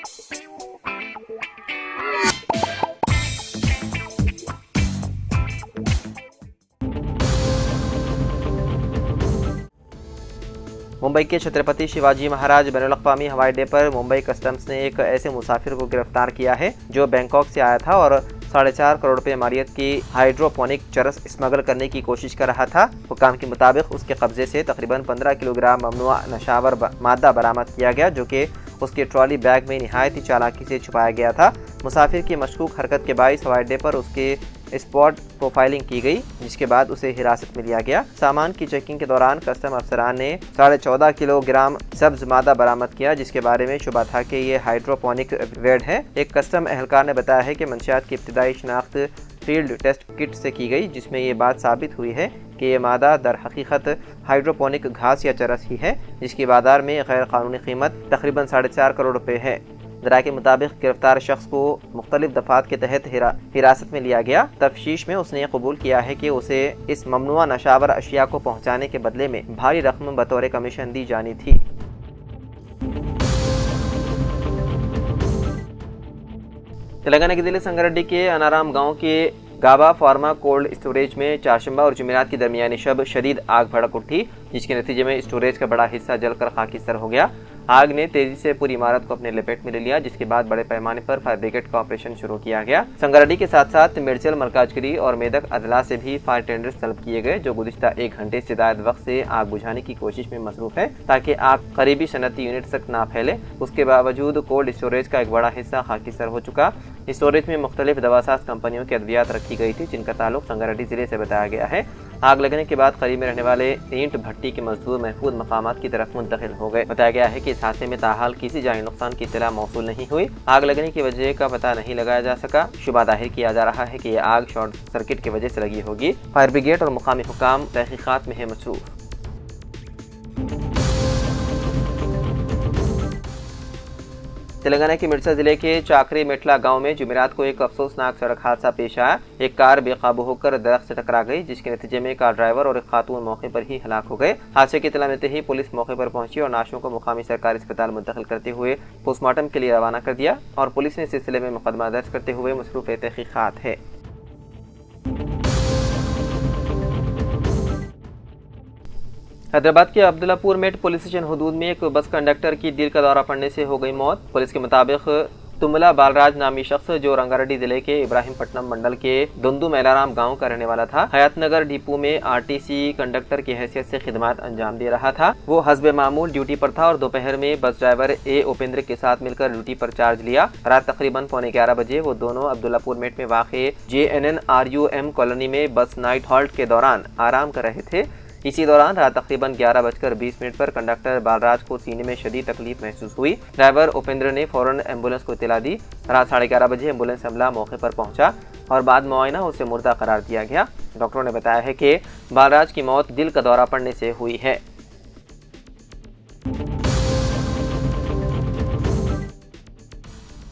मुंबई के छत्रपति शिवाजी महाराज बैनुल-अक़वामी हवाई अड्डे पर मुंबई कस्टम्स ने एक ऐसे मुसाफिर को गिरफ्तार किया है जो बैंकॉक से आया था और 4.5 करोड़ रुपए मालियत की हाइड्रोपोनिक चरस स्मगल करने की कोशिश कर रहा था। हुकाम के मुताबिक उसके कब्जे से तकरीबन 15 किलोग्राम ममनुआ नशावर मादा बरामद किया गया, जो कि उसके ट्रॉली बैग में निहायत ही चालाकी से छुपाया गया था। मुसाफिर की मशकूक हरकत के बाइस हवाई अड्डे पर उसके स्पॉट प्रोफाइलिंग की गई, जिसके बाद उसे हिरासत में लिया गया। सामान की चेकिंग के दौरान कस्टम अफसरान ने 14.5 किलोग्राम सब्ज मादा बरामद किया, जिसके बारे में शुबा था कि ये हाइड्रोपोनिक वेड है। एक कस्टम एहलकार ने बताया है कि मंशियात की इब्तिदाई शनाख्त फील्ड टेस्ट किट से की गई, जिसमें ये बात साबित हुई है कि ये मादा दर हकीकत हाइड्रोपोनिक घास या चरस ही है, जिसकी बाजार में गैर कानूनी कीमत तकरीबन 4.5 करोड़ रुपए है। दराए के मुताबिक गिरफ्तार शख्स को मुख्तलिफ दफात के तहत हिरासत में लिया गया। तफ्तीश में उसने कबूल किया है कि उसे इस ममनुआ नशावर अशिया को पहुंचाने के बदले में भारी रकम बतौर कमीशन दी जानी थी। तेलंगाना के जिले संगारेड्डी के अनाराम गांव के गाबा फार्मा कोल्ड स्टोरेज में चारशंबा और जुमेरात की दरमियानी शब शदीद आग भड़क उठी, जिसके नतीजे में स्टोरेज का बड़ा हिस्सा जलकर खाकीसर हो गया। आग ने तेजी से पूरी इमारत को अपने लपेट में ले लिया, जिसके बाद बड़े पैमाने पर फायर ब्रिगेड का ऑपरेशन शुरू किया गया। संगारेड्डी के साथ साथ मिर्चल, मरकाजगिरी और मेदक अदला से भी फायर टेंडर्स तलब किए गए, जो गुज़िश्ता 1 घंटे से ज़ायद वक्त से आग बुझाने की कोशिश में मसरूफ है ताकि आग करीबी सनती यूनिट तक ना फैले। उसके बावजूद कोल्ड स्टोरेज का एक बड़ा हिस्सा खाकीसर हो चुका। स्टोरेज में मुख्तलिफ दवासाज कंपनियों की अद्वियात रखी गई थी, जिनका ताल्लुक संगारेड्डी जिले से बताया गया है। आग लगने के बाद करीब में रहने वाले ईंट भट्टी के मजदूर महफूज मकामात की तरफ मुंतकिल हो गए। बताया गया है कि इस हादसे में ताहाल किसी जानी नुकसान की इत्तला मौसूल नहीं हुई। आग लगने की वजह का पता नहीं लगाया जा सका। शुबा जाहिर किया जा रहा है कि यह आग शॉर्ट सर्किट की वजह से लगी होगी। फायर ब्रिगेड और मुकामी हुकाम तहकीकात में है मसरूफ। तेलंगाना के मिर्चा जिले के चाकरी मेटला गांव में जुमेरात को एक अफसोसनाक सड़क हादसा पेश आया। एक कार बेकाबू होकर दरख्त से टकरा गई, जिसके नतीजे में कार ड्राइवर और एक खातून मौके पर ही हलाक हो गए। हादसे की इत्तला मिलते ही पुलिस मौके पर पहुंची और नाशों को मुकामी सरकारी अस्पताल मुंतकिल करते हुए पोस्टमार्टम के लिए रवाना कर दिया और पुलिस ने इस सिलसिले में मुकदमा दर्ज करते हुए मसरूफ तहकीकात है। हैदराबाद के अब्दुल्लापुर मेट पुलिस स्टेशन हदूद में एक बस कंडक्टर की दिल का दौरा पड़ने से हो गई मौत। पुलिस के मुताबिक तुमला बालराज नामी शख्स, जो रंगारेड्डी जिले के इब्राहिमपट्टनम मंडल के दुंदू मेलाराम गांव का रहने वाला था, हयातनगर डिपो में आरटीसी कंडक्टर की हैसियत से खिदमत अंजाम दे रहा था। वो हस्बे मामूल ड्यूटी पर था और दोपहर में बस ड्राइवर ए उपेंद्र के साथ मिलकर ड्यूटी पर चार्ज लिया। रात तकरीबन 11:15 बजे वो दोनों अब्दुल्लापुर मेट में वाक़े JNNRUM कॉलोनी में बस नाइट हॉल्ट के दौरान आराम कर रहे थे। इसी दौरान रात तकरीबन 11:20 पर कंडक्टर बालराज को सीने में शदीद तकलीफ महसूस हुई। ड्राइवर उपेंद्र ने फौरन एम्बुलेंस को इत्तला दी। रात 11:30 बजे एम्बुलेंस अमला मौके पर पहुंचा और बाद मुआयना उसे मुर्दा करार दिया गया। डॉक्टरों ने बताया है कि बालराज की मौत दिल का दौरा पड़ने से हुई है।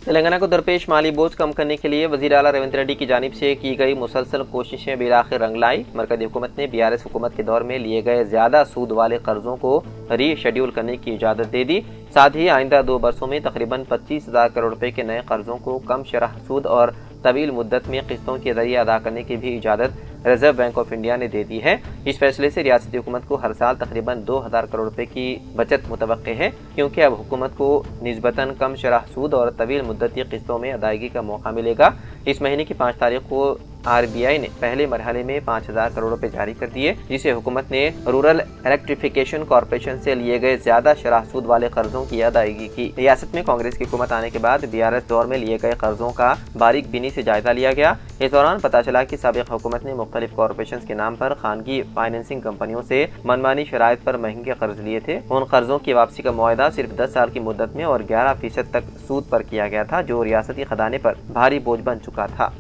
तेलंगाना को दरपेश माली बोझ कम करने के लिए वज़ीर आला रेवंत रेड्डी की जानिब से की गई मुसलसल कोशिशें बिलाखिर रंग लाई। मरकज़ी हुकूमत ने BRS हुकूमत के दौर में लिए गए ज़्यादा सूद वाले कर्जों को रीशेड्यूल करने की इजाज़त दे दी। साथ ही आइंदा 2 बरसों में तकरीबन 25,000 करोड़ रुपए के नए कर्जों को कम शरह सूद और तवील मुद्दत में किस्तों के जरिए अदा करने की भी इजाज़त रिजर्व बैंक ऑफ इंडिया ने दे दी है। इस फैसले से रियासती हुकूमत को हर साल तकरीबन 2,000 करोड़ रुपए की बचत मुतवक्के है, क्योंकि अब हुकूमत को निस्बतन कम शरह सूद और तवील मुद्दती किस्तों में अदायगी का मौका मिलेगा। इस महीने की 5 तारीख को RBI ने पहले मरहले में 5,000 करोड़ रुपए जारी कर दिए, जिसे हुकूमत ने रूरल इलेक्ट्रिफिकेशन कॉरपोरेशन से लिए गए ज्यादा शरह सूद वाले कर्जों की अदायगी की। रियासत में कांग्रेस की हुकूमत आने के बाद BRS दौर में लिए गए कर्जों का बारीक बीनी से जायजा लिया गया। इस दौरान पता चला कि साबिक़ हुकूमत ने मुख्तलिफ कॉरपोरेशन के नाम पर खानगी फाइनेंसिंग कंपनियों से मनमानी शराइत पर महंगे कर्ज लिए थे। उन कर्जों की वापसी का मुआहदा सिर्फ 10 साल की मुद्दत में और 11% तक सूद पर किया गया था, जो रियासती खजाने पर भारी बोझ बन चुका था।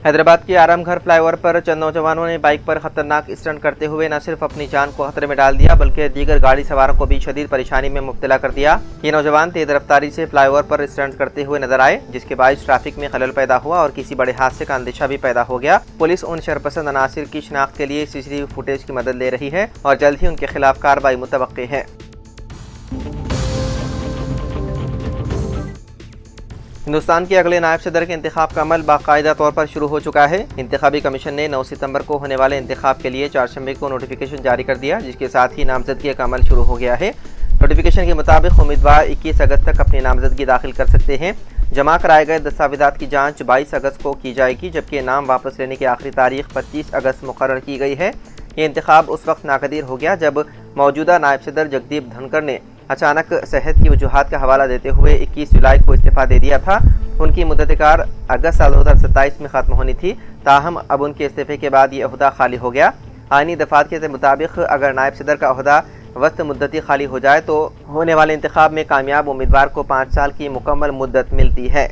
हैदराबाद के आरामघर फ्लाईओवर पर चंद नौजवानों ने बाइक पर खतरनाक स्टंट करते हुए न सिर्फ अपनी जान को खतरे में डाल दिया बल्कि दीगर गाड़ी सवारों को भी शदीद परेशानी में मुब्तला कर दिया। ये नौजवान तेज रफ्तारी से फ्लाईओवर पर स्टंट करते हुए नजर आए, जिसके बायस ट्रैफिक में खलल पैदा हुआ और किसी बड़े हादसे का अंदेशा भी पैदा हो गया। पुलिस उन शरपसंद अनासिर की शिनाख्त के लिए सीसीटीवी फुटेज की मदद ले रही है और जल्द ही उनके खिलाफ कार्रवाई मुतवक्की है। हिंदुस्तान के अगले नायब सदर के इंतखाब का अमल बाकायदा तौर पर शुरू हो चुका है। इंतखाबी कमीशन ने 9 सितंबर को होने वाले इंतखाब के लिए 4 शंबे को नोटिफिकेशन जारी कर दिया, जिसके साथ ही नामजदगी का अमल शुरू हो गया है। नोटिफिकेशन के मुताबिक उम्मीदवार 21 अगस्त तक अपनी नामजदगी दाखिल कर सकते हैं। जमा कराए गए दस्तावेजात की जाँच 22 अगस्त को की जाएगी, जबकि नाम वापस लेने की आखिरी तारीख 25 अगस्त मुकर्रर की गई है। ये इंतखाब उस वक्त नाकदीर हो गया जब मौजूदा नायब सदर जगदीप धनखड़ ने अचानक सेहत की वजूहात का हवाला देते हुए 21 जुलाई को इस्तीफा दे दिया था। उनकी मुद्दतकार अगस्त साल 2027 में खत्म होनी थी, ताहम अब उनके इस्तीफे के बाद ये अहदा खाली हो गया। आईनी दफात के मुताबिक अगर नायब सदर का अहदा वक्त मुद्दती खाली हो जाए तो होने वाले इंतखाब में कामयाब उम्मीदवार को 5 साल की मुकम्मल मुद्दत मिलती है।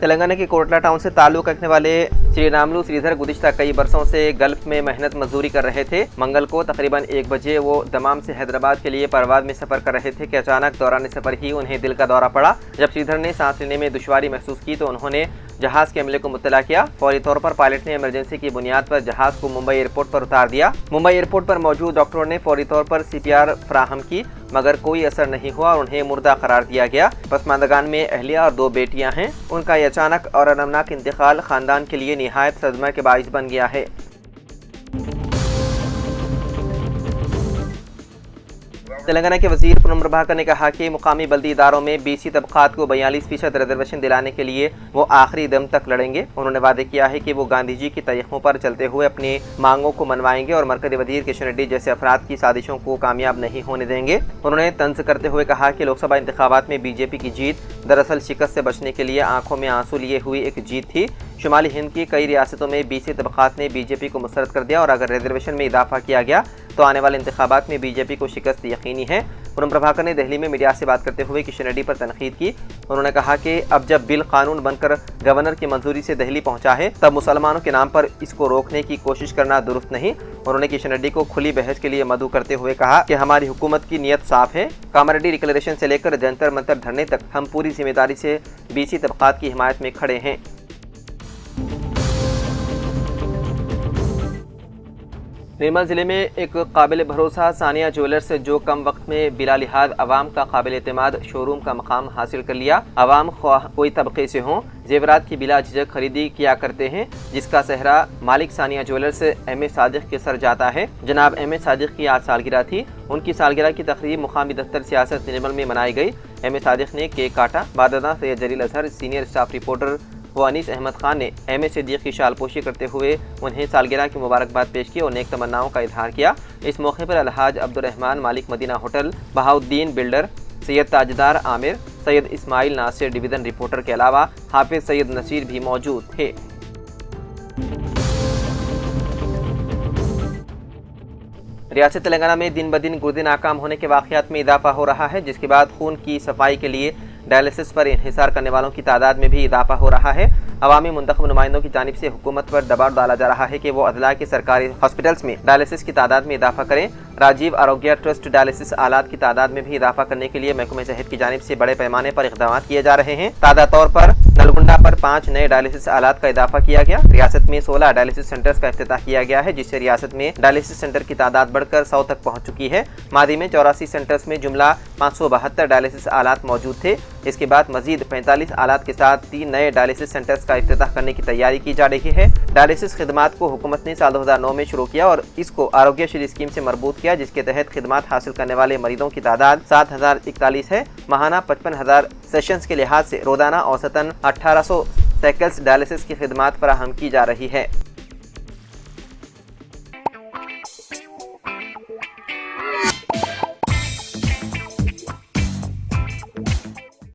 तेलंगाना के कोटला टाउन से ताल्लुक रखने वाले श्रीरामुलु श्रीधर गुज़िश्ता कई बरसों से गल्फ में मेहनत मजदूरी कर रहे थे। मंगल को तकरीबन 1 बजे वो दमाम से हैदराबाद के लिए परवाज में सफर कर रहे थे कि अचानक दौरान सफर ही उन्हें दिल का दौरा पड़ा। जब श्रीधर ने सांस लेने में दुश्वारी महसूस की तो उन्होंने जहाज के अमले को मुत्तला किया। फौरी तौर पर पायलट ने इमरजेंसी की बुनियाद पर जहाज को मुंबई एयरपोर्ट पर उतार दिया। मुंबई एयरपोर्ट पर मौजूद डॉक्टरों ने फौरी तौर पर CPR फराहम की, मगर कोई असर नहीं हुआ और उन्हें मुर्दा करार दिया गया। पसमानदगान में अहलिया और 2 बेटियां हैं। उनका ये अचानक और अलमनाक इंतकाल खानदान के लिए निहायत सदमा के बाइस बन गया है। तेलंगाना के वजीर पूनम प्रभाकर ने कहा कि मुकामी बल्दी इदारों में BC तबकात को 42% रिजर्वेशन दिलाने के लिए वो आखिरी दम तक लड़ेंगे। उन्होंने वादे किया है कि वो गांधी जी की तरीक़ों पर चलते हुए अपनी मांगों को मनवाएंगे और मरकज़ी वजीर किशन रेड्डी जैसे अफराद की साजिशों को कामयाब नहीं होने देंगे। उन्होंने तंज करते हुए कहा कि लोकसभा इंतखाबात में BJP की जीत दरअसल शिकस्त से बचने के लिए आंखों में आंसू लिए हुई एक जीत थी। शुमाली हिंद की कई रियासतों में BC तबकात ने BJP को मुस्तरद कर दिया और अगर रिजर्वेशन में इजाफा किया गया तो आने वाले इंतखाबात में BJP को शिकस्त यकीनी है। पूनम प्रभाकर ने दिल्ली में मीडिया से बात करते हुए किशन रेड्डी पर तनकीद की। उन्होंने कहा कि अब जब बिल कानून बनकर गवर्नर की मंजूरी से दिल्ली पहुंचा है तब मुसलमानों के नाम पर इसको रोकने की कोशिश करना दुरुस्त नहीं। उन्होंने किशन रेड्डी को खुली बहस के लिए मदऊ करते हुए कहा कि हमारी हुकूमत की नीयत साफ है। कामारेड्डी डिक्लेरेशन से लेकर जंतर मंतर धरने तक हम पूरी जिम्मेदारी से BC तबकात की हिमायत में खड़े हैं। निर्मल जिले में एक काबिल भरोसा सानिया ज्वेलर्स जो कम वक्त में बिला लिहाज अवाम का काबिल एतमाद शोरूम का मकाम हासिल कर लिया। अवाम कोई तबके से हों जेवरात की बिला झिझक खरीदी किया करते हैं, जिसका सहरा मालिक सानिया ज्वेलर्स M.A. सादिक के सर जाता है। जनाब M.A. सादिक की आज सालगिरह थी। उनकी सालगिरह की तकरीब मुकामी दफ्तर सियासत निर्मल में मनाई गई। M.A. सादिक ने केक काटा। बाददा सैयद जलील अजहर, सीनियर स्टाफ रिपोर्टर व अनीस अहमद खान ने M.A. सिद्दीक की शालपोशी करते हुए उन्हें सालगिरह की मुबारकबाद पेश की और नेक तमन्नाओं का इजहार किया। इस मौके पर अलहाज अब्दुर्रहमान मालिक Madina hotel, Bahauddin builder, Syed Tajdar Aamir, Syed Ismail Nasir division reporter के अलावा हाफिज सैयद नसीर भी मौजूद थे। रियासत तेलंगाना में दिन ब दिन गुर्दे नाकाम होने के वाक़यात में इजाफा हो रहा है, जिसके बाद खून की सफाई के लिए डायलिसिस पर इन्हिसार करने वालों की तादाद में भी इजाफा हो रहा है। अवामी मुंतखब नुमाइंदों की जानिब से हुकूमत पर दबाव डाला जा रहा है कि वो अदला के सरकारी हॉस्पिटल्स में डायलिसिस की तादाद में इजाफा करें। राजीव आरोग्य ट्रस्ट डायलिसिस आलात की तादाद में भी इजाफा करने के लिए महकमे सेहत की जानिब से बड़े पैमाने पर इक़दाम किए जा रहे हैं। ताज़ा तौर पर नलगुंडा पर 5 नए डायलिसिस आलात का इजाफा किया गया। रियासत में 16 डायलिसिस सेंटर्स का इफ्तिताह किया गया है, जिससे रियासत में डायलिसिस सेंटर की तादाद बढ़कर 100 तक पहुँच चुकी है। मादी में 84 सेंटर्स में जुमला 572 डायलिसिस आलात मौजूद थे। इसके बाद मजीद 45 आलात के साथ 3 नए डायलिसिस सेंटर्स का इफ्तिताह करने की तैयारी की जा रही है। डायलिसिस खिदमात को हुकूमत ने साल 2009 में शुरू किया और इसको आरोग्यश्री स्कीम से मरबूत किया, जिसके तहत खिदमात हासिल करने वाले मरीजों की तादाद 7041 है। माहाना 55,000 सेशंस के लिहाज से रोजाना औसतन 1800 साइकिल्स डायलिसिस की खिदमात फराहम की जा रही है।